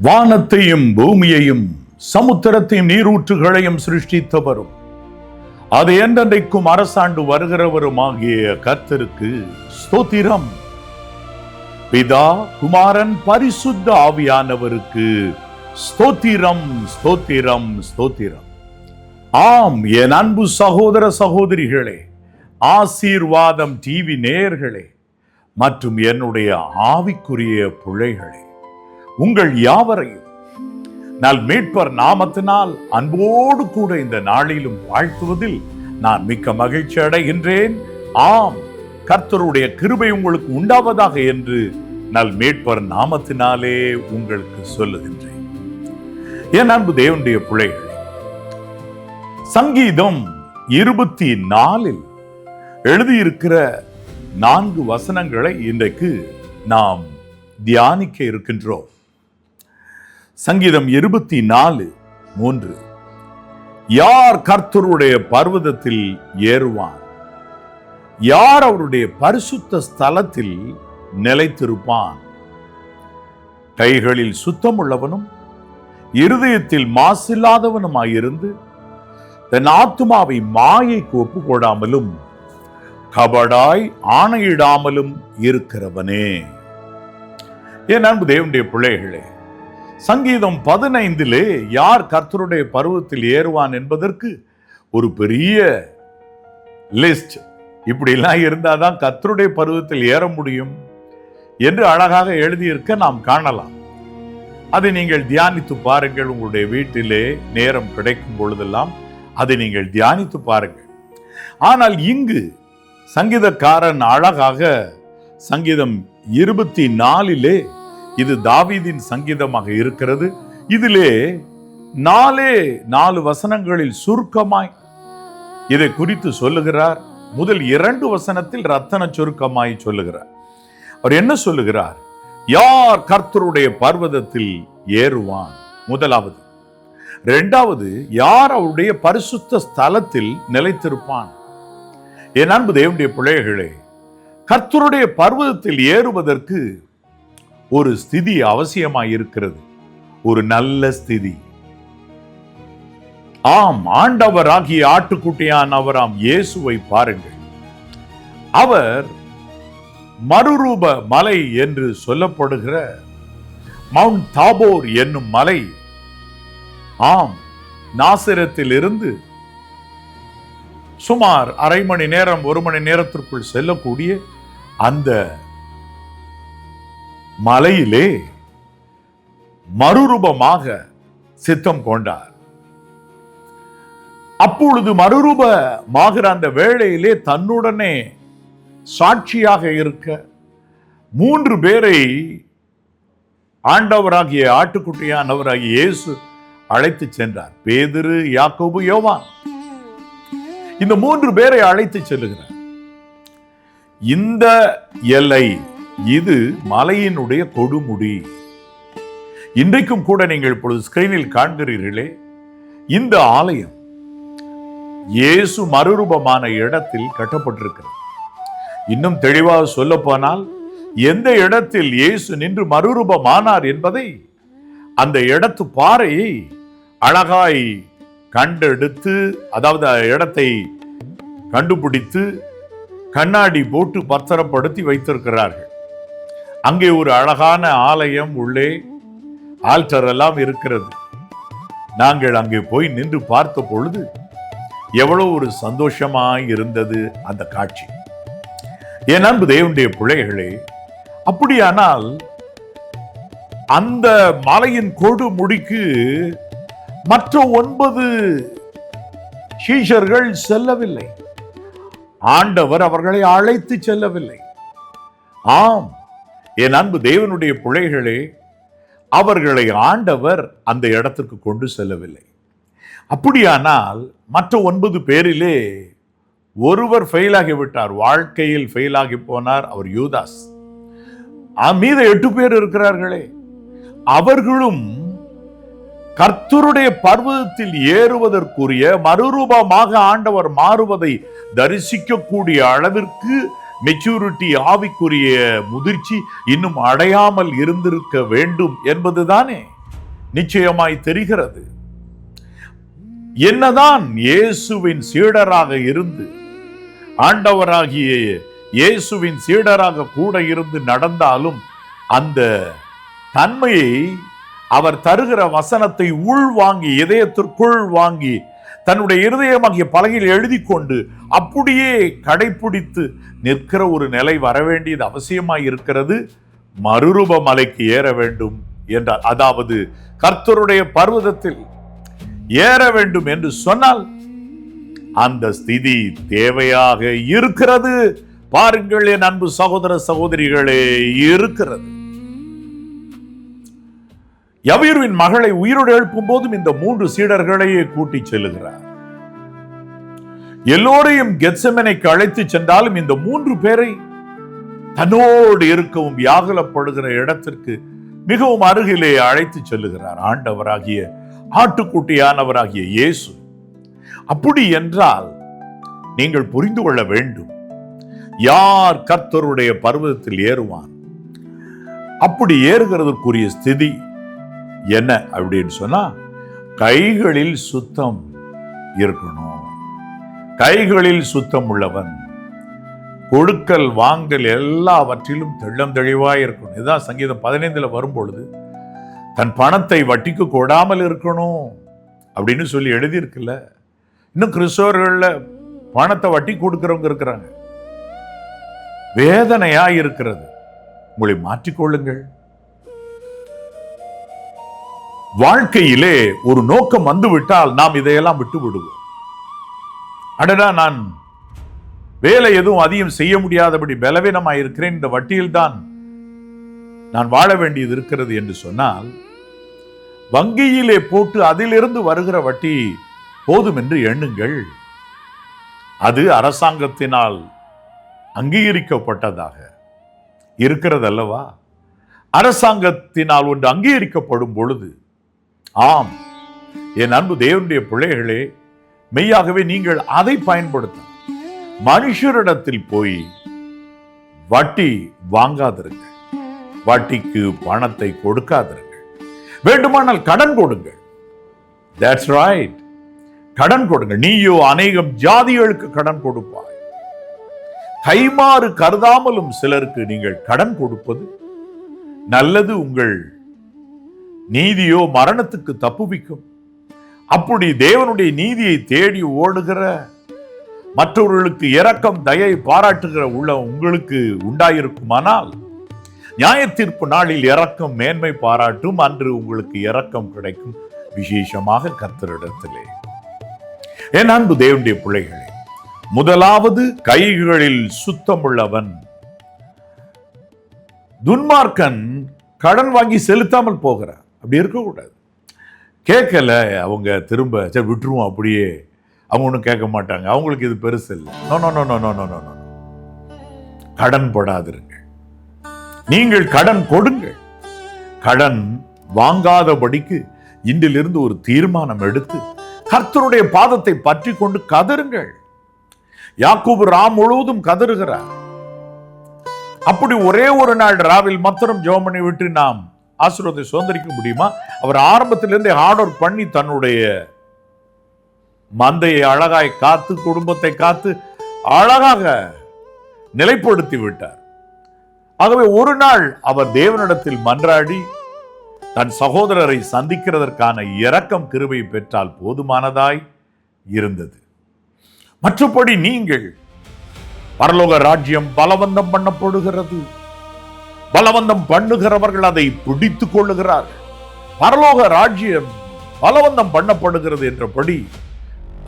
வானத்தையும் பூமியையும் சமுத்திரத்தையும் நீரூற்றுகளையும் சிருஷ்டித்தவரும் அது என்றென்றைக்கும் அரசாண்டு வருகிறவருமாகிய கர்த்தருக்கு ஸ்தோத்திரம். பிதா, குமாரன், பரிசுத்த ஆவியானவருக்கு ஸ்தோத்திரம், ஸ்தோத்திரம், ஸ்தோத்திரம். ஆம், என் அன்பு சகோதர சகோதரிகளே, ஆசீர்வாதம் டிவி நேயர்களே மற்றும் என்னுடைய ஆவிக்குரிய பிள்ளைகளே, உங்கள் யாவரையும் நான் மீட்பர் நாமத்தினால் அன்போடு கூட இந்த நாளிலும் வாழ்த்துவதில் நான் மிக்க மகிழ்ச்சி அடைகின்றேன். ஆம், கர்த்தருடைய கிருபை உங்களுக்கு உண்டாவதாக என்று நான் மீட்பர் நாமத்தினாலே உங்களுக்கு சொல்லுகின்றேன். என் அன்பு தேவனுடைய பிள்ளைகளே, சங்கீதம் 24 எழுதியிருக்கிற 4 வசனங்களை இன்றைக்கு நாம் தியானிக்க இருக்கின்றோம். சங்கீதம் 24:3. யார் கர்த்தருடைய பர்வதத்தில் ஏறுவான்? யார் அவருடைய பரிசுத்த ஸ்தலத்தில் நிலைத்திருப்பான்? கைகளில் சுத்தமுள்ளவனும் இருதயத்தில் மாசில்லாதவனுமாயிருந்து தன் ஆத்துமாவை மாயைக்கு ஒப்புக்கொடாமலும் கபடாய் ஆணையிடாமலும் இருக்கிறவனே. என் அன்பு தேவனுடைய பிள்ளைகளே, சங்கீதம் 15 யார் கர்த்தருடைய பர்வதத்தில் ஏறுவான் என்பதற்கு ஒரு பெரிய லிஸ்ட். இப்படிலாம் இருந்தாதான் கர்த்தருடைய பர்வதத்தில் ஏற முடியும் என்று அழகாக எழுதியிருக்க நாம் காணலாம். அதை நீங்கள் தியானித்து பாருங்கள். உங்களுடைய வீட்டிலே நேரம் கிடைக்கும் பொழுதெல்லாம் அதை நீங்கள் தியானித்து பாருங்கள். ஆனால் இங்கு சங்கீதக்காரன் அழகாக சங்கீதம் 24 இது தாவீதின் சங்கீதமாக இருக்கிறது. இதிலே 4 வசனங்களில் சுருக்கமாய் இதை குறித்து சொல்லுகிறார். முதல் 2 வசனத்தில் ரத்தன சுருக்கமாய் சொல்லுகிறார். அவர் என்ன சொல்லுகிறார்? யார் கர்த்தருடைய பர்வதத்தில் ஏறுவான்? முதலாவது. 2வது, யார் அவருடைய பரிசுத்த ஸ்தலத்தில் நிலைத்திருப்பான்? என் அன்பு தேவனுடைய பிள்ளைகளே, கர்த்தருடைய பர்வதத்தில் ஏறுவதற்கு ஒரு ஸ்திதி அவசியமாய் இருக்கிறது, ஒரு நல்ல ஸ்திதி. ஆம், ஆண்டவராகிய ஆட்டுக்குட்டியானவராம் இயேசுவை பாருங்கள். அவர் மறுரூப மலை என்று சொல்லப்படுகிற மவுண்ட் தாபோர் என்னும் மலை, ஆம், நாசரத்தில் இருந்து சுமார் அரை மணி நேரம் 1 மணி நேரத்திற்குள் செல்லக்கூடிய அந்த மலையிலே மறுரூபமாக சித்தம் கொண்டார். அப்பொழுது மறுரூபமாகிற அந்த வேளையிலே தன்னுடனே சாட்சியாக இருக்க 3 பேரை ஆண்டவராகிய ஆட்டுக்குட்டியானவராகிய இயேசு அழைத்து சென்றார். பேதுரு, யாக்கோபு, யோவான். இந்த 3 பேரை அழைத்து செல்லுகிறார். இந்த எல்லை, இது மலையினுடைய கொடுமுடி. இன்றைக்கும் கூட நீங்கள் இப்பொழுது ஸ்கிரீனில் காண்கிறீர்களே, இந்த ஆலயம் இயேசு மறுரூபமான இடத்தில் கட்டப்பட்டிருக்கிறது. இன்னும் தெளிவாக சொல்ல போனால், எந்த இடத்தில் இயேசு நின்று மறுரூபமானார் என்பதை அந்த இடத்து பாறையை அழகாய் கண்டெடுத்து, அதாவது இடத்தை கண்டுபிடித்து கண்ணாடி போட்டு பத்திரப்படுத்தி வைத்திருக்கிறார்கள். அங்கே ஒரு அழகான ஆலயம், உள்ளே ஆல்டர் எல்லாம் இருக்கிறது. நாங்கள் அங்கே போய் நின்று பார்த்த பொழுது எவ்வளவு ஒரு சந்தோஷமாய் இருந்தது அந்த காட்சி. என் அன்பு தேவனுடைய பிள்ளைகளே, அப்படியானால் அந்த மலையின் கொடுமுடிக்கு மற்ற 9 சீஷர்கள் செல்லவில்லை. ஆண்டவர் அவர்களை அழைத்து செல்லவில்லை. ஆம், என் அன்பு தேவனுடைய பிள்ளைகளே, அவர்களை ஆண்டவர் அந்த இடத்திற்கு கொண்டு செல்லவில்லை. அப்படியானால் மற்ற 9 பேரிலே ஒருவர் ஃபெயிலாகிவிட்டார், வாழ்க்கையில் ஃபெயிலாகி போனார். அவர் யூதாஸ். மீத 8 பேர் இருக்கிறார்களே, அவர்களும் கர்த்தருடைய பர்வதத்தில் ஏறுவதற்குரிய மறுரூபமாக ஆண்டவர் மாறுவதை தரிசிக்கக்கூடிய அளவிற்கு மெச்சூரிட்டி, ஆவிக்குரிய முதிர்ச்சி இன்னும் அடையாமல் இருந்திருக்க வேண்டும் என்பதுதானே. நிச்சயமாய் தெரிகிறது. என்னதான் இயேசுவின் சீடராக இருந்து, ஆண்டவராகிய இயேசுவின் சீடராக கூட இருந்து நடந்தாலும் அந்த தன்மையை, அவர் தருகிற வசனத்தை உள்வாங்கி, இதயத்திற்குள் வாங்கி, தன்னுடைய இருதயமாகிய பலகையில் எழுதி கொண்டு அப்படியே கடைபிடித்து நிற்கிற ஒரு நிலை வரவேண்டியது அவசியமாய் இருக்கிறது. மறுரூப மலைக்கு ஏற வேண்டும் என்றார், அதாவது கர்த்தருடைய பர்வதத்தில் ஏற வேண்டும் என்று சொன்னால் அந்த ஸ்திதி தேவையாக இருக்கிறது. பாருங்கள் என் அன்பு சகோதர சகோதரிகளே, இருக்கிறது. யவீருவின் மகளை உயிரோடு எழுப்பும் போதும் இந்த 3 சீடர்களையே கூட்டி செல்லுகிறார். எல்லோரையும் கெத்செமனைக்கு அழைத்து சென்றாலும் இந்த 3 பேரை தன்னோடு இருக்கவும் வியாகுலப்படுகிற இடத்திற்கு மிகவும் அருகிலே அழைத்து செல்லுகிறார் ஆண்டவராகிய ஆட்டுக்குட்டியானவராகிய இயேசு. அப்படி என்றால் நீங்கள் புரிந்து கொள்ள வேண்டும், யார் கர்த்தருடைய பர்வதத்தில் ஏறுவான்? அப்படி ஏறுகிறதற்குரிய ஸ்திதி என்ன அப்படின்னு சொன்னா, கைகளில் சுத்தம் இருக்கணும். கைகளில் சுத்தம் உள்ளவன் கொடுக்கல் வாங்கல் எல்லாவற்றிலும் தெள்ளம் தெளிவாய் இருக்கணும். இதுதான் சங்கீதம் 15 வரும்பொழுது தன் பணத்தை வட்டிக்கு கொடாமல் இருக்கணும் அப்படின்னு சொல்லி எழுதியிருக்குல்ல. இன்னும் கிறிஸ்தவர்கள்ல பணத்தை வட்டி கொடுக்கிறவங்க இருக்கிறாங்க. வேதனையா இருக்கிறது. உங்களை மாற்றிக்கொள்ளுங்கள். வாழ்க்கையிலே ஒரு நோக்கம் வந்துவிட்டால் நாம் இதையெல்லாம் விட்டு விடுவோம். அடடா, நான் வேலை எதுவும் அதிகம் செய்ய முடியாதபடி பலவீனமாக இருக்கிறேன், இந்த வட்டியில் தான் நான் வாழ வேண்டியது இருக்கிறது என்று சொன்னால், வங்கியிலே போட்டு அதிலிருந்து வருகிற வட்டி போதும் என்று எண்ணுங்கள். அது அரசாங்கத்தினால் அங்கீகரிக்கப்பட்டதாக இருக்கிறது அல்லவா? அரசாங்கத்தினால் ஒன்று அங்கீகரிக்கப்படும் பொழுது, ஆம் என் அன்பு தேவனுடைய பிள்ளைகளே, மெய்யாகவே நீங்கள் அதை பயன்படுத்த, மனுஷரிடத்தில் போய் வட்டி வாங்காதிருங்கள், வட்டிக்கு பணத்தை கொடுக்காதிருங்கள். வேண்டுமானால் கடன் கொடுங்கள். That's right. கடன் கொடுங்கள். நீயோ அநேகம் ஜாதிகளுக்கு கடன் கொடுப்பாய். கைமாறு கருதாமலும் சிலருக்கு நீங்கள் கடன் கொடுப்பது நல்லது. உங்கள் நீதியோ மரணத்துக்கு தப்புவிக்கும். அப்படி தேவனுடைய நீதியை தேடி ஓடுகிற, மற்றவர்களுக்கு இரக்கம் தயை பாராட்டுகிற உள்ள உங்களுக்கு உண்டாயிருக்குமானால், நியாய தீர்ப்பு நாளில் இரக்கம் மேன்மை பாராட்டும். அன்று உங்களுக்கு இரக்கம் கிடைக்கும், விசேஷமாக கர்த்தரிடத்திலே. என் அன்பு தேவனுடைய பிள்ளைகளே, முதலாவது கைகளில் சுத்தமுள்ளவன். துன்மார்க்கன் கடன் வாங்கி செலுத்தாமல் போகிறார். அப்படி இருக்கக்கூடாது. கேட்கல, அவங்க திரும்ப சரி விட்டுருவோம், அப்படியே அவங்க ஒன்றும் கேட்க மாட்டாங்க, அவங்களுக்கு இது பெருசு இல்லை. No no no no no no no. கடன் படாதிருங்கள். நீங்கள் கடன் கொடுங்கள். கடன் வாங்காதபடிக்கு இன்றிலிருந்து ஒரு தீர்மானம் எடுத்து கர்த்தருடைய பாதத்தை பற்றி கொண்டு கதறுங்கள். யாக்கோபு ராம் முழுவதும் கதறுகிறார். அப்படி ஒரே ஒரு நாள் ராவில் மாத்திரம் ஜெபம் பண்ணி விட்டு நாம் ஆசீர்வாதத்தை சுதந்திரிக்க முடியுமா? அவர் ஆரம்பத்திலிருந்தே ஹார்ட் ஒர்க் பண்ணி தன்னுடைய மந்தையை அழகாய் காத்து, குடும்பத்தை காத்து அழகாக நிலைப்படுத்தி விட்டார். ஆகவே ஒரு நாள் அவர் தேவனிடத்தில் மன்றாடி தன் சகோதரரை சந்திக்கிறதற்கான இரக்கம் கிருபை பெற்றால் போதுமானதாய் இருந்தது. மற்றபடி நீங்கள், பரலோக ராஜ்யம் பலவந்தம் பண்ணப்படுகிறது. பலவந்தம் பண்ணுகிறவர்கள் அதை பிடித்துக் கொள்ளுகிறார்கள். பரலோக ராஜ்யம் பலவந்தம் பண்ணப்படுகிறது என்றபடி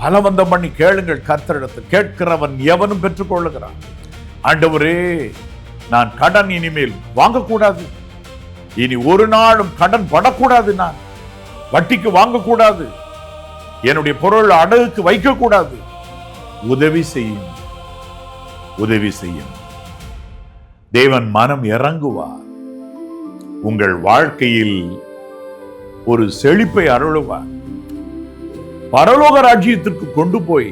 பலவந்தம் பண்ணி கேளுங்கள் கர்த்தரிடத்தில். கேட்கிறவன் எவனும் பெற்றுக் கொள்ளுகிறான். ஆண்டவரே, நான் கடன் இனிமேல் வாங்கக்கூடாது, இனி ஒரு நாளும் கடன் படக்கூடாது, நான் வட்டிக்கு வாங்கக்கூடாது, என்னுடைய பொருள் அடகுக்கு வைக்கக்கூடாது, உதவி செய்யும், உதவி செய்யும். தேவன் மனம் இறங்குவார். உங்கள் வாழ்க்கையில் ஒரு செழிப்பை அருளுவார். பரலோக ராஜ்யத்திற்கு கொண்டு போய்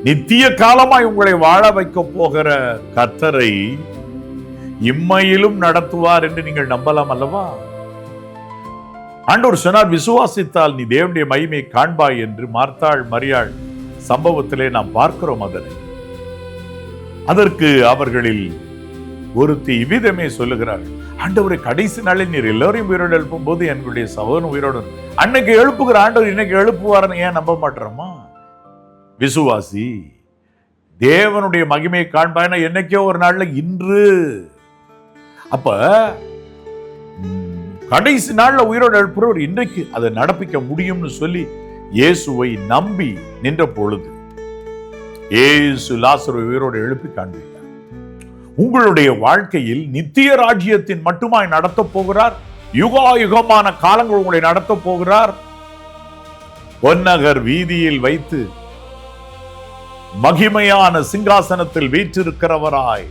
நித்திய காலமாய் உங்களை வாழ வைக்க போகிற கர்த்தரை இம்மையிலும் நடத்துவார் என்று நீங்கள் நம்பலாம் அல்லவா? ஆண்டவர் சொன்னார், விசுவாசித்தால் நீ தேவனுடைய மகிமையை காண்பாய் என்று. மார்த்தாள் மரியாள் சம்பவத்திலே நாம் பார்க்கிறோம். அதற்கு அவர்களில் ஒருத்தி இவ்விதமே சொல்லுகிறார், ஆண்டவரை கடைசி நாளில் நீர் எல்லோரையும் உயிரோடு எழுப்பும் போது எங்களுடைய சகோதரன் உயிரோடு அன்னைக்கு எழுப்புகிற ஆண்டவர் இன்னைக்கு எழுப்புவார்னு ஏன் நம்ப மாட்டோமா? விசுவாசி, தேவனுடைய மகிமையை காண்பாய்னா என்னைக்கோ ஒரு நாள்ல, இன்று. அப்ப கடைசி நாள்ல உயிரோடு எழுப்புறவர் இன்றைக்கு அதை நடப்பிக்க முடியும்னு சொல்லி இயேசுவை நம்பி நின்ற பொழுது இயேசு லாசரு உயிரோடு எழுப்பி காண்பித்தார். உங்களுடைய வாழ்க்கையில் நித்திய ராஜ்யத்தின் மட்டுமாய் நடத்த போகிறார். யுகாயுகமான காலங்கள் உங்களை நடத்த போகிறார். பொன்னகர் வீதியில் வைத்து மகிமையான சிங்காசனத்தில் வீற்றிருக்கிறவராய்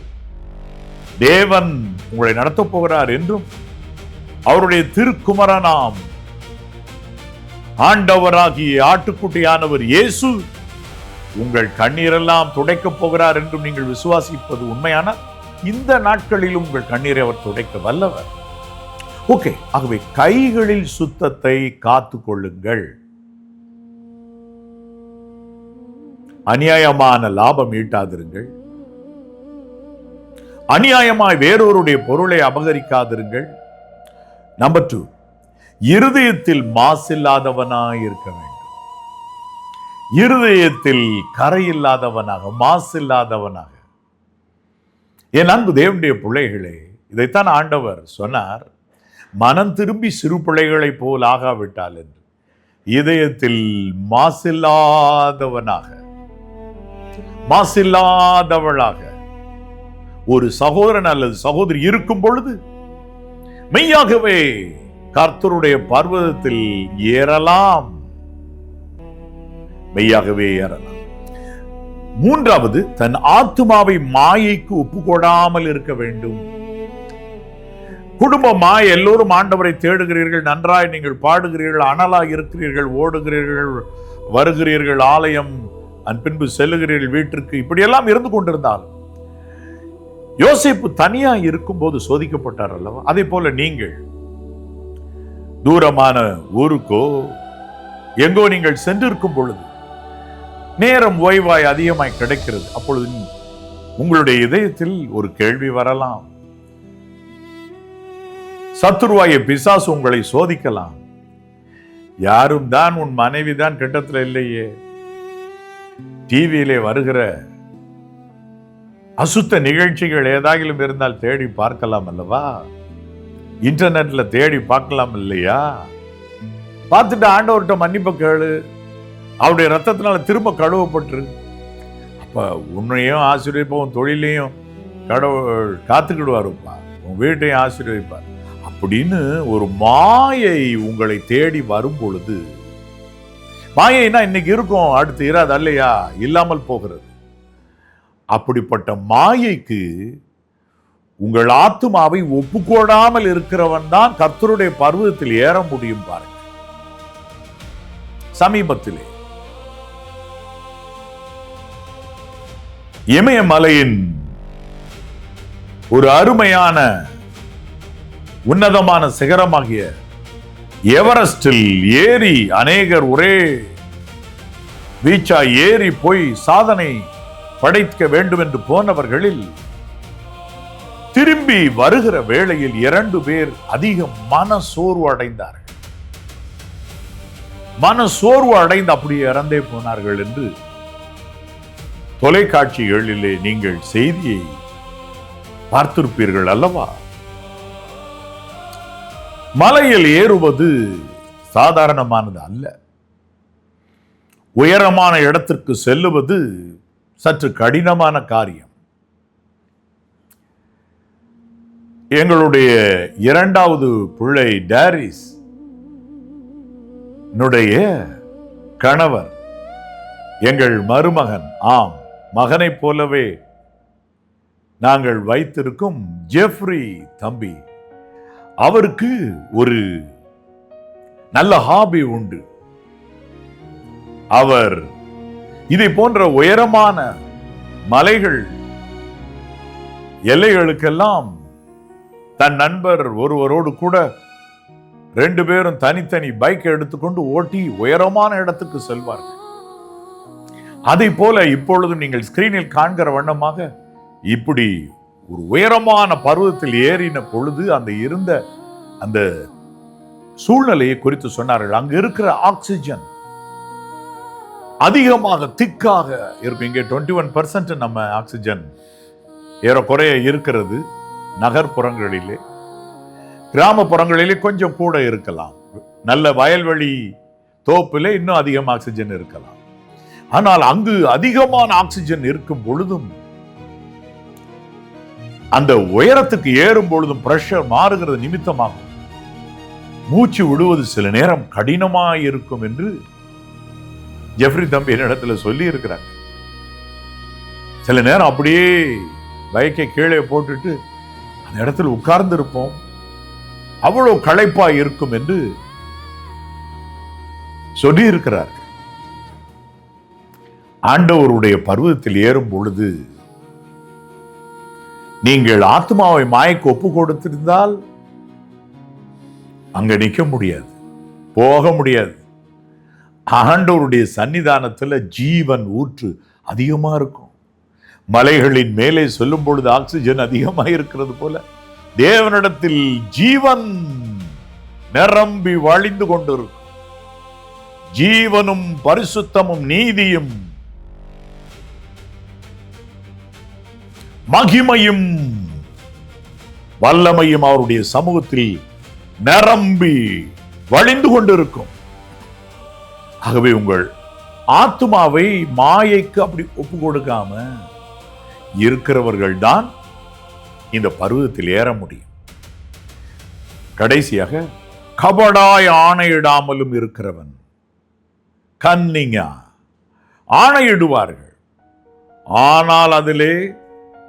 தேவன் உங்களை நடத்த போகிறார் என்றும், அவருடைய திருக்குமரனாம் ஆண்டவராகிய ஆட்டுக்குட்டியானவர் இயேசு உங்கள் கண்ணீரெல்லாம் துடைக்கப் போகிறார் என்றும் நீங்கள் விசுவாசிப்பது உண்மையான இந்த நாட்களிலும் உங்கள் கண்ணீரை அவர் துடைக்க வல்லவர். ஓகே, ஆகவே கைகளில் சுத்தத்தை காத்து கொள்ளுங்கள். அநியாயமான லாபம் ஈட்டாதிருங்கள். அநியாயமாய் வேறொருடைய பொருளை அபகரிக்காதிருங்கள். நம்பர் 2, இருதயத்தில் மாசில்லாதவனாய் இருக்க வேண்டும். இருதயத்தில் கரையில்லாதவனாக, மாசில்லாதவனாக. என் அன்பு தேவனுடைய பிள்ளைகளே, இதைத்தான் ஆண்டவர் சொன்னார், மனம் திரும்பி சிறு பிள்ளைகளைப் போல் ஆகாவிட்டால் என்று. இதயத்தில் மாசில்லாதவனாக, மாசில்லாதவளாக ஒரு சகோதரன் அல்லது சகோதரி இருக்கும் பொழுது மெய்யாகவே கர்த்தருடைய பர்வதத்தில் ஏறலாம். மெய்யாகவே ஏறலாம். 3வது, தன் ஆத்துமாவை மாயைக்கு ஒப்புக்கொடாமல் இருக்க வேண்டும். குடும்பமாய் எல்லோரும் ஆண்டவரை தேடுகிறீர்கள், நன்றாய் நீங்கள் பாடுகிறீர்கள், அனலாய் இருக்கிறீர்கள், ஓடுகிறீர்கள், வருகிறீர்கள், ஆலயம் பின்பு செல்லுகிறீர்கள் வீட்டிற்கு, இப்படியெல்லாம் இருந்து கொண்டிருந்தால், யோசேப்பு தனியா இருக்கும் போது சோதிக்கப்பட்டார் அல்லவா? அதே போல நீங்கள் தூரமான ஊருக்கோ எங்கோ நீங்கள் சென்றிருக்கும் பொழுது நேரம் ஓய்வாய் அதிகமாய் கிடைக்கிறது. அப்பொழுது உங்களுடைய இதயத்தில் ஒரு கேள்வி வரலாம். சத்துருவாய பிசாசு உங்களை சோதிக்கலாம். யாரும் தான், உன் மனைவி தான் கிட்டத்தில் இல்லையே, டிவியிலே வருகிற அசுத்த நிகழ்ச்சிகள் ஏதாகிலும் இருந்தால் தேடி பார்க்கலாம் அல்லவா? இன்டர்நெட்ல தேடி பார்க்கலாம் இல்லையா? பார்த்துட்டு ஆண்டவர்கிட்ட மன்னிப்பு கேளு, அவருடைய ரத்தத்தினால திரும்ப கழுவப்பட்டுரு. அப்ப உன்னையும் ஆசீர்வதிப்பார், உன் தொழிலையும் கடவுள் காத்துக்கிடுவாருப்பா, உன் வீட்டையும் ஆசீர்வதிப்பார் அப்படின்னு ஒரு மாயை உங்களை தேடி வரும் பொழுது, மாயைனா இன்னைக்கு இருக்கும், அடுத்து இராது அல்லையா? இல்லாமல் போகிறது. அப்படிப்பட்ட மாயைக்கு உங்கள் ஆத்துமாவை ஒப்புக்கொடாமல் இருக்கிறவன் தான் கர்த்தருடைய பர்வதத்தில் ஏற முடியும். பாருங்க, சமீபத்திலே இமயமலையின் ஒரு அருமையான உன்னதமான சிகரமாகிய எவரெஸ்டில் ஏறி அநேகர் ஒரே வீச்சா ஏறி போய் சாதனை படைக்க வேண்டும் என்று போனவர்களில் திரும்பி வருகிற வேளையில் 2 பேர் அதிக மனசோர்வு அடைந்தார்கள். மனசோர்வு அடைந்து அப்படியே இறந்தே போனார்கள் என்று தொலைக்காட்சிகளிலே நீங்கள் செய்தியை பார்த்திருப்பீர்கள் அல்லவா? மலையில் ஏறுவது சாதாரணமானது அல்ல. உயரமான இடத்திற்கு செல்லுவது சற்று கடினமான காரியம். எங்களுடைய 2வது பிள்ளை டாரிஸ் கணவர், எங்கள் மருமகன், ஆம் மகனைப் போலவே நாங்கள் வைத்திருக்கும் ஜெஃப்ரி தம்பி, அவருக்கு ஒரு நல்ல ஹாபி உண்டு. அவர் இதை போன்ற உயரமான மலைகள் எல்லைகளுக்கெல்லாம் தன் நண்பர் ஒருவரோடு கூட 2 பேரும் தனித்தனி பைக் எடுத்துக்கொண்டு ஓட்டி உயரமான இடத்துக்கு செல்வார்கள். அதை போல இப்பொழுதும் நீங்கள் ஸ்கிரீனில் காண்கிற வண்ணமாக இப்படி ஒரு உயரமான பர்வதத்தில் ஏறின பொழுது அந்த சூழ்நிலையை குறித்து சொன்னார்கள். அங்கு இருக்கிற ஆக்சிஜன் அதிகமாக திக்காக இருக்கும். இங்கே 21% நம்ம ஆக்சிஜன் ஏறக்குறைய இருக்கிறது நகர்ப்புறங்களிலே. கிராமப்புறங்களிலே கொஞ்சம் கூட இருக்கலாம். நல்ல வயல்வெளி தோப்பிலே இன்னும் அதிகம் ஆக்சிஜன் இருக்கலாம். ஆனால் அங்கு அதிகமான ஆக்சிஜன் இருக்கும் பொழுதும் அந்த உயரத்துக்கு ஏறும் பொழுதும் பிரஷர் மாறுகிறது நிமித்தமாகும் மூச்சு விடுவது சில நேரம் கடினமாக இருக்கும் என்று ஜெஃப்ரி தம்பி என்னிடத்துல சொல்லி இருக்கிறாங்க. சில நேரம் அப்படியே பைக்கை கீழே போட்டுட்டு அந்த இடத்துல உட்கார்ந்து இருப்போம், அவ்வளவு களைப்பா இருக்கும் என்று சொல்லி இருக்கிறார்கள். ஆண்டவருடைய பர்வதத்தில் ஏறும் பொழுது நீங்கள் ஆத்மாவை மாயக்கு ஒப்பு கொடுத்திருந்தால் அங்க நிற்க முடியாது, போக முடியாது. ஆண்டவருடைய சன்னிதானத்துல ஜீவன் ஊற்று அதிகமா இருக்கும். மலைகளின் மேலே சொல்லும் பொழுது ஆக்சிஜன் அதிகமா இருக்கிறது போல தேவனிடத்தில் ஜீவன் நிரம்பி வழிந்து கொண்டிருக்கும். ஜீவனும் பரிசுத்தமும் நீதியும் மகிமையும் வல்லமையும் அவருடைய சமூகத்தில் நிரம்பி வழிந்து கொண்டிருக்கும். ஆகவே உங்கள் ஆத்மாவை மாயைக்கு அப்படி ஒப்பு கொடுக்காம இருக்கிறவர்கள் தான் இந்த பருவத்தில் ஏற முடியும். கடைசியாக கபடாய் ஆணையிடாமலும் இருக்கிறவன், கன்னிங்கா ஆணையிடுவார்கள், ஆனால் அதிலே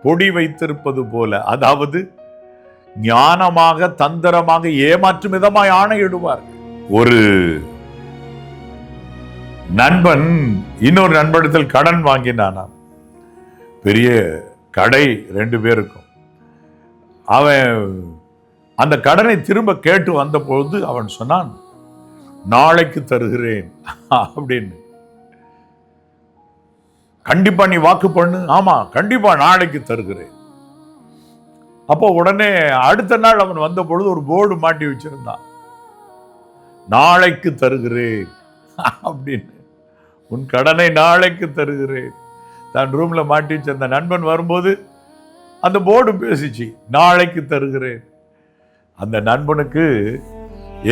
பொடி வைத்திருப்பது போல, அதாவது ஞானமாக தந்திரமாக ஏமாற்றும் விதமாய் ஆணையிடுவார்கள். ஒரு நண்பன் இன்னொரு நண்பனிடத்தில் கடன் வாங்கினானா, பெரிய கடை 2 பேருக்கும். அவன் அந்த கடனை திரும்ப கேட்டு வந்த பொழுது அவன் சொன்னான், நாளைக்கு தருகிறேன் அப்படின்னு. கண்டிப்பா நீ வாக்கு பண்ணு. ஆமா, கண்டிப்பா நாளைக்கு தருகிறேன். அப்போ உடனே அடுத்த நாள் அவன் வந்த பொழுது ஒரு போர்டு மாட்டி வச்சிருந்தான், நாளைக்கு தருகிறேன் அப்படின்னு. உன் கடனை நாளைக்கு தருகிறேன். தான் ரூம்ல மாட்டி வச்ச அந்த நண்பன் வரும்போது அந்த போர்டு பேசிச்சு, நாளைக்கு தருகிறேன். அந்த நண்பனுக்கு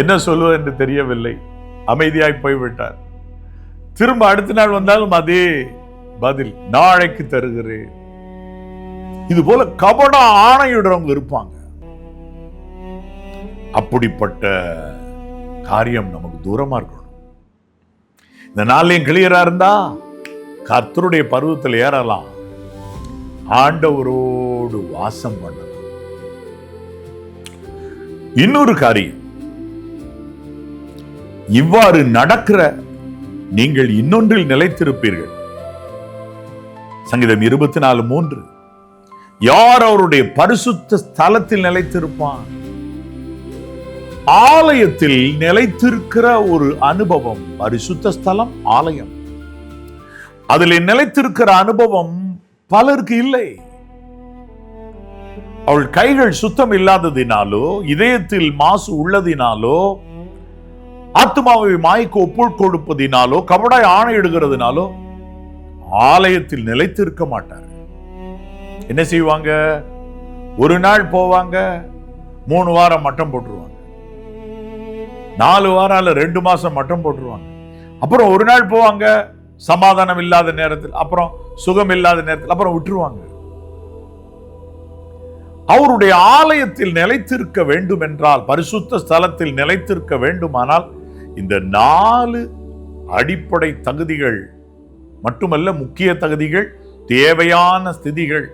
என்ன சொல்வது என்று தெரியவில்லை, அமைதியாய் போய்விட்டார். திரும்ப அடுத்த நாள் வந்தாலும் அதே பதில், நாளைக்கு தருகிறேன். இது போல கபட ஆணையிடுறவங்க இருப்பாங்க. அப்படிப்பட்ட காரியம் நமக்கு தூரமா இருக்கணும். இந்த நாளையும் கிளியரா இருந்தா கர்த்தருடைய பருவத்தில் ஏறலாம், ஆண்டவரோடு வாசம் பண்ணலாம். இன்னொரு காரியம், இவ்வாறு நடக்கிற நீங்கள் இன்னொன்றில் நிலைத்திருப்பீர்கள். சங்கீதம் 24:3, யார் அவருடைய பரிசுத்த ஸ்தலத்தில் நிலைத்திருப்பான்? ஆலயத்தில் நிலைத்திருக்கிற ஒரு அனுபவம். பரிசுத்த ஸ்தலம் ஆலயம், அதில் நிலைத்திருக்கிற அனுபவம் பலருக்கு இல்லை. அவள் கைகள் சுத்தம் இல்லாததினாலோ, இதயத்தில் மாசு உள்ளதினாலோ, ஆத்மாவை மாய்க்கு ஒப்புள் கொடுப்பதினாலோ, கபடாய் ஆணையிடுகிறதுனாலோ ஆலயத்தில் நிலைத்திருக்க மாட்டார். என்ன செய்வாங்க? ஒரு நாள் போவாங்க, 3 வாரம் மட்டம் போட்டுருவாங்க, 4 வாரம் இல்ல 2 மாசம் மட்டம் போட்டுருவாங்க. அப்புறம் ஒரு நாள் போவாங்க, சமாதானம் இல்லாத நேரத்தில், அப்புறம் சுகம் இல்லாத நேரத்தில், அப்புறம் விட்டுருவாங்க. அவருடைய ஆலயத்தில் நிலைத்திருக்க வேண்டும் என்றால், பரிசுத்த ஸ்தலத்தில் நிலைத்திருக்க வேண்டுமானால் இந்த 4 அடிப்படை தகுதிகள் மட்டுமல்ல, முக்கிய தகுதிகள், தேவையான ஸ்திதிகள்.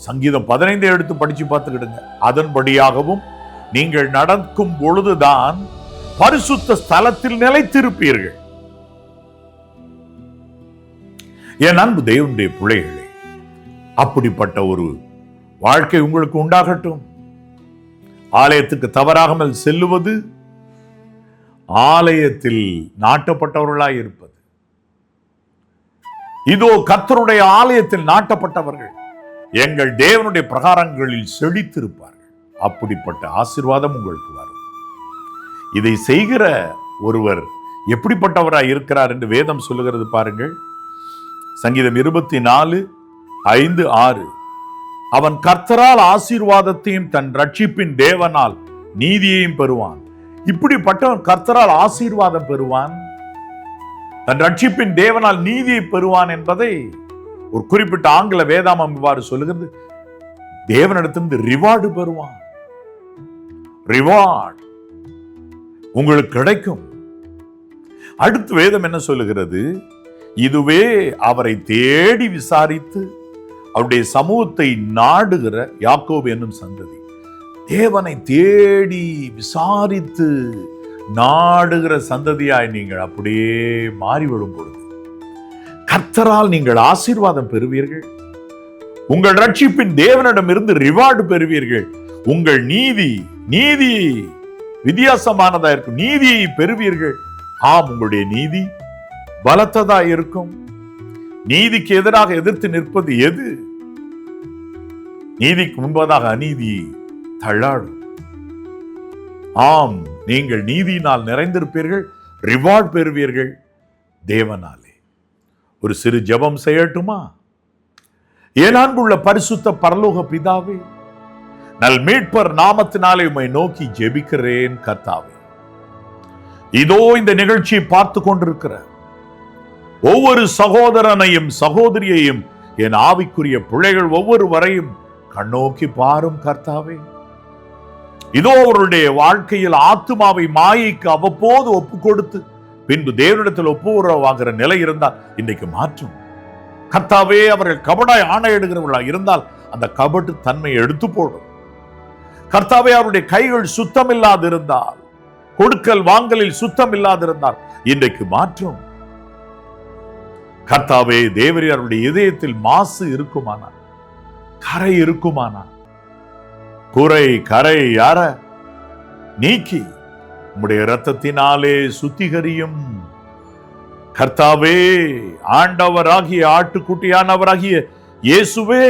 சங்கீதம் 15 எடுத்து படிச்சு பார்த்துக்கிடுங்க. அதன்படியாகவும் நீங்கள் நடக்கும் பொழுதுதான் பரிசுத்த ஸ்தலத்தில் நிலைத்திருப்பீர்கள். என் அன்பு தேவனுடைய பிள்ளைகளே, அப்படிப்பட்ட ஒரு வாழ்க்கை உங்களுக்கு உண்டாகட்டும். ஆலயத்துக்கு தவறாமல் செல்லுவது ஆலயத்தில் நாட்டப்பட்டவர்களாய் இருப்பது. இதோ கர்த்தருடைய ஆலயத்தில் நாட்டப்பட்டவர்கள் எங்கள் தேவனுடைய பிரகாரங்களில் செழித்திருப்பார்கள். அப்படிப்பட்ட ஆசீர்வாதம் உங்களுக்கு வரும். இதை செய்கிற ஒருவர் எப்படிப்பட்டவராய் இருக்கிறார் என்று வேதம் சொல்லுகிறது பாருங்கள். சங்கீதம் 24:5-6. அவன் கர்த்தரால் ஆசீர்வாதத்தையும் தன் ரட்சிப்பின் தேவனால் நீதியையும் பெறுவான். இப்படிப்பட்டவன் கர்த்தரால் ஆசீர்வாதம் பெறுவான், தன் ரட்சிப்பின் தேவனால் நீதியை பெறுவான் என்பதை ஒரு குறிப்பிட்ட ஆங்கில வேதாமம் இவ்வாறு சொல்லுகிறது. தேவனிடத்திலிருந்து ரிவார்டு பெறுவான். ரிவார்டு உங்களுக்கு கிடைக்கும். அடுத்து வேதம் என்ன சொல்லுகிறது? இதுவே அவரை தேடி விசாரித்து அவருடைய சமூகத்தை நாடுகிற யாக்கோபு என்னும் சந்ததி. தேவனை தேடி விசாரித்து நாடுகிற சந்ததியாய் நீங்கள் அப்படியே மாறிவிடும் பொழுது கர்த்தரால் நீங்கள் ஆசீர்வாதம் பெறுவீர்கள். உங்கள் ரட்சிப்பின் தேவனிடம் இருந்து ரிவார்டு பெறுவீர்கள். உங்கள் நீதி வித்தியாசமானதா இருக்கும். நீதியை பெறுவீர்கள். ஆம், உங்களுடைய நீதி பலத்ததா இருக்கும். நீதிக்கு எதிராக எதிர்த்து நிற்பது எது? நீதிக்கு முன்பதாக அநீதி தள்ளாடும். ஆம், நீங்கள் நீதியினால் நிறைந்திருப்பீர்கள், ரிவார்ட் பெறுவீர்கள் தேவனாலே. ஒரு சிறு ஜெபம் செய்யட்டுமா? என் அன்புள்ள பரிசுத்த பரலோக பிதாவே, நல் மீட்பர் நாமத்தினாலே உம்மை நோக்கி ஜெபிக்கிறேன் கர்த்தாவே. இதோ இந்த நிகழ்ச்சியை பார்த்து கொண்டிருக்கிற ஒவ்வொரு சகோதரனையும் சகோதரியையும், என் ஆவிக்குரிய பிள்ளைகள் ஒவ்வொருவரையும் கண்ணோக்கி பாரும் கர்த்தாவே. இதோ அவருடைய வாழ்க்கையில் ஆத்துமாவை மாயைக்கு அவ்வப்போது ஒப்பு கொடுத்து பின்பு தேவனிடத்தில் ஒப்புரவாகிற நிலை இருந்தால் இன்றைக்கு மாற்றும் கர்த்தாவே. அவர்கள் கபடாய் ஆணையிடுகிறவர்களாக இருந்தால் அந்த கபட்டு தன்மையை எடுத்து போடும் கர்த்தாவே. அவருடைய கைகள் சுத்தம் இல்லாதிருந்தால், கொடுக்கல் வாங்கலில் சுத்தம் இல்லாதிருந்தால் இன்றைக்கு மாற்றும் கர்த்தாவே. தேவரீர் அவருடைய இதயத்தில் மாசு இருக்குமானால், கரை இருக்குமானால், குறை கரை யார நீக்கி உம்முடைய இரத்தத்தினாலே சுத்திகரியும் கர்த்தாவே. ஆண்டவராகிய ஆட்டுக்குட்டியானவராகிய இயேசுவே,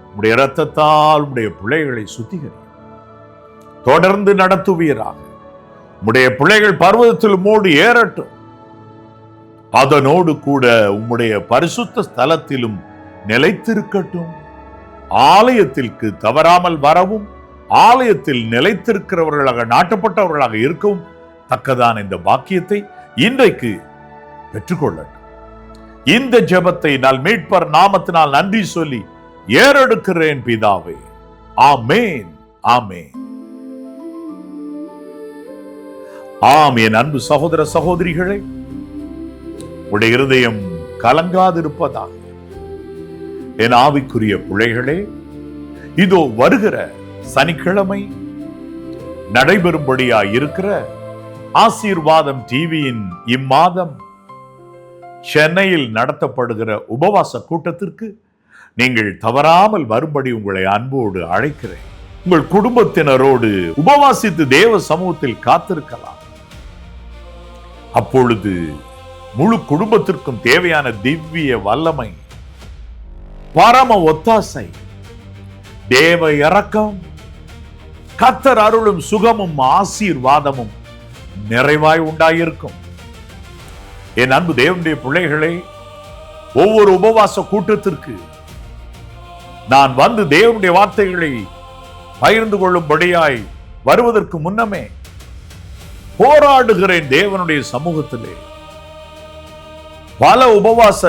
உம்முடைய இரத்தத்தால் உம்முடைய பிள்ளைகளை சுத்திகரியும். தொடர்ந்து நடத்துவீராக. உம்முடைய பிள்ளைகள் பர்வதத்தில் மூடி ஏறட்டும். அதனோடு கூட உம்முடைய பரிசுத்த ஸ்தலத்திலும் நிலைத்திருக்கட்டும். ஆலயத்திற்கு தவறாமல் வரவும், ஆலயத்தில் நிலைத்திருக்கிறவர்களாக நாட்டப்பட்டவர்களாக இருக்கவும் தக்கதான இந்த பாக்கியத்தை இன்றைக்கு பெற்றுக்கொள்ளட்டும். இந்த ஜெபத்தை நல் மீட்பர் நாமத்தினால் நன்றி சொல்லி ஏறெடுக்கிறேன் பிதாவே. ஆமேன், ஆமேன். ஆம், என் அன்பு சகோதர சகோதரிகளே, உடைய இருதயம் கலங்காதிருப்பதாக. என் ஆவிக்குரிய பிள்ளைகளே, இதோ வருகிற சனிக்கிழமை நடைபெறும்படியாய் இருக்கிற ஆசீர்வாதம் டிவியின் இம்மாதம் சென்னையில் நடத்தப்படுகிற உபவாச கூட்டத்திற்கு நீங்கள் தவறாமல் வரும்படி உங்களை அன்போடு அழைக்கிறேன். உங்கள் குடும்பத்தினரோடு உபவாசித்து தேவ சமூகத்தில் காத்திருக்கலாம். அப்பொழுது முழு குடும்பத்திற்கும் தேவையான திவ்ய வல்லமை, பரம ஒத்தாசை, தேவ இரக்கம், கர்த்தர் அருளும் சுகமும் ஆசீர்வாதமும் நிறைவாய் உண்டாயிருக்கும். என் அன்பு தேவனுடைய பிள்ளைகளே, ஒவ்வொரு உபவாச கூட்டத்திற்கு நான் வந்து தேவனுடைய வார்த்தைகளை பகிர்ந்து கொள்ளும்படியாய் வருவதற்கு முன்னமே போராடுகிறேன் தேவனுடைய சமூகத்திலே. பல உபவாச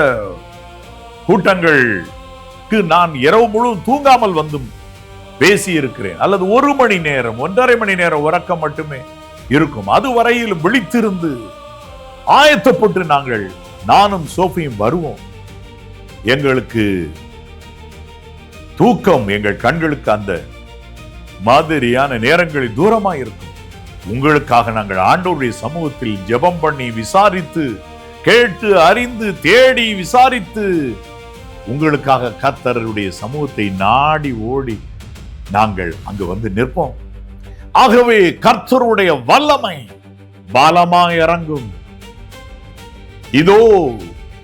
கூட்டங்களுக்கு நான் இரவு முழுவதும் தூங்காமல் வந்தும் பேசி இருக்கிறேன். அல்லது 1 மணி நேரம் 1.5 மணி நேரம் உறக்கம் மட்டுமே இருக்கும். அதுவரையிலும் விழித்திருந்து ஆயத்தப்பட்டு நானும் சோஃபியும் வருவோம். எங்களுக்கு தூக்கம் எங்கள் கண்களுக்கு அந்த மாதிரியான நேரங்களில் தூரமாக இருக்கும். உங்களுக்காக நாங்கள் ஆண்டவருடைய சமூகத்தில் ஜெபம் பண்ணி விசாரித்து கேட்டு அறிந்து தேடி விசாரித்து உங்களுக்காக கர்த்தருடைய சமூகத்தை நாடி ஓடி நாங்கள் அங்கு வந்து நிற்போம். ஆகவே கர்த்தருடைய வல்லமை பலமாய் இறங்கும். இதோ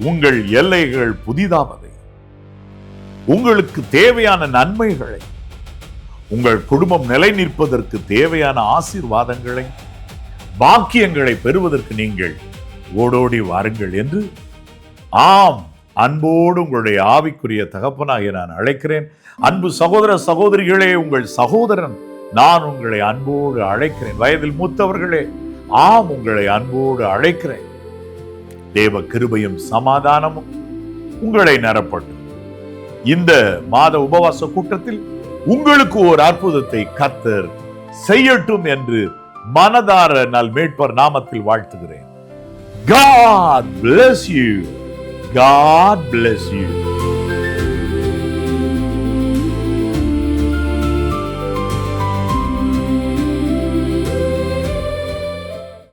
உங்கள் எல்லைகள் புதிதாவது. உங்களுக்கு தேவையான நன்மைகளை, உங்கள் குடும்பம் நிலை நிற்பதற்கு தேவையான ஆசீர்வாதங்களை, பாக்கியங்களை பெறுவதற்கு நீங்கள் ஓடோடி வாருங்கள் என்று ஆம் அன்போடு உங்களுடைய ஆவிக்குரிய தகப்பனாகிய நான் அழைக்கிறேன். அன்பு சகோதர சகோதரிகளே, உங்கள் சகோதரன் நான் உங்களை அன்போடு அழைக்கிறேன். வயதில் மூத்தவர்களே, ஆம் உங்களை அன்போடு அழைக்கிறேன். தேவ கிருபையும் சமாதானமும் உங்களை நிரப்பட்டும். இந்த மாத உபவாச கூட்டத்தில் உங்களுக்கு ஒரு அற்புதத்தை கர்த்தர் செய்யட்டும் என்று மனதார நல் மீட்பர் நாமத்தில் வாழ்த்துகிறேன். God bless you. God bless you.